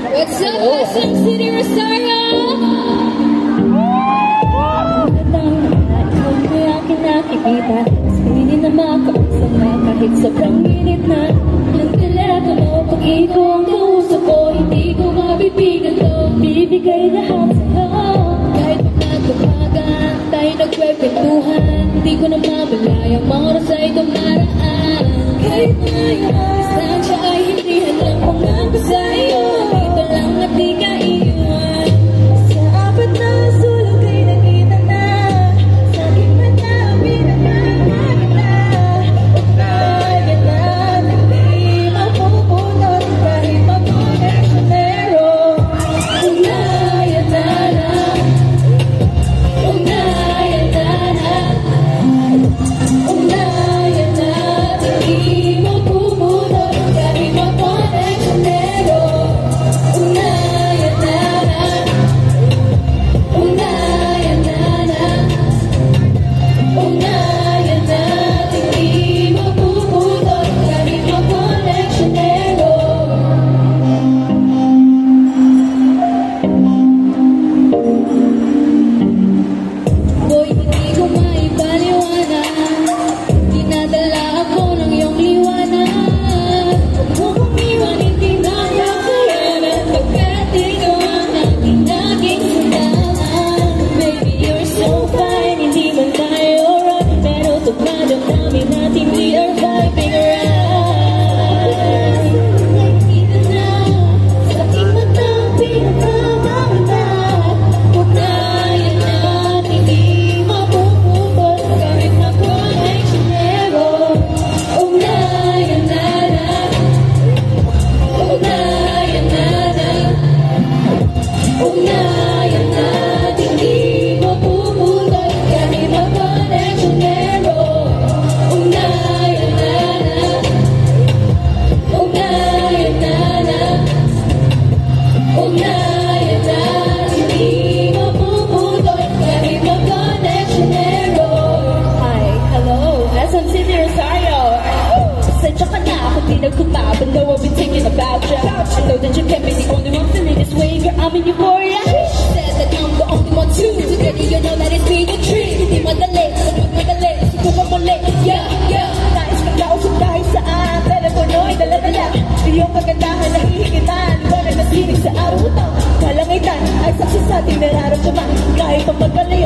What's up, SM City, Rosario? Ikaw may aking nakikita. Hindi na makausap na kahit sobrang init na. Ang telepono, pag ikaw ang kausap ko, hindi ko mabibigan to. Bibigay lahat sa'yo. Kahit pagkatumagan, tayo nagkwekwentuhan. Hindi ko na mamalaya, mga oras ay dumaraan. Kahit ngayon, distansya ay hindi halang pangako sa'yo. Dito lang at di ka iwan. Sa apat na sulok ay nakita na. Sa aking mata, pinagmamaganda. Ugnayan natin, di mapupulot kahit mag-conexionero. Ugnayan na na. Ugnayan na na. Ugnayan natin, di mapupulot kahit mag-conexionero. Ugnayan na na. Ugnayan na na. Ugnayan natin, di mapupulot kahit mag-conexionero. Boy, hindi ko maipaliwanag. Dinadala ako ng iyong liwanag. Huwag mo kong iwan, hindi na kakayanan. Pagkat ikaw ang aking naging sandalan. Baby, you're so fine, hindi man tayo right. Pero tugmadang namin natin, we are vibing right. Nakikita na sa aking mata, pinagmamaganda. Ugnayan natin, di mapupulot kahit mag-conexionero. Ugnayan na na. Ugnayan na na. Ugnayan natin, di mapupulot kahit mag-conexionero. Ugnayan na na. Ugnayan na na. Ugnayan natin, di mapupulot kahit mag-conexionero. Hi, hello, SM City Rosario. Sadya ka na kung di nagkuta, but no, I've been thinking about ya. I know that you can't be the only one feeling this way, girl, I'm in euphoria. Said that I'm the only one too. Together you know that it's me the treat. Hindi madali, madali, siguro muli. Yeah, yeah. Nais ka kausap dahil saan? Telepono ay dala-dala. Iyong kagandahan na hihigitan. Liwanag na sinig sa araw ito. Kalangitan ay saksi sa ating nararamdaman. Kahit pang magaling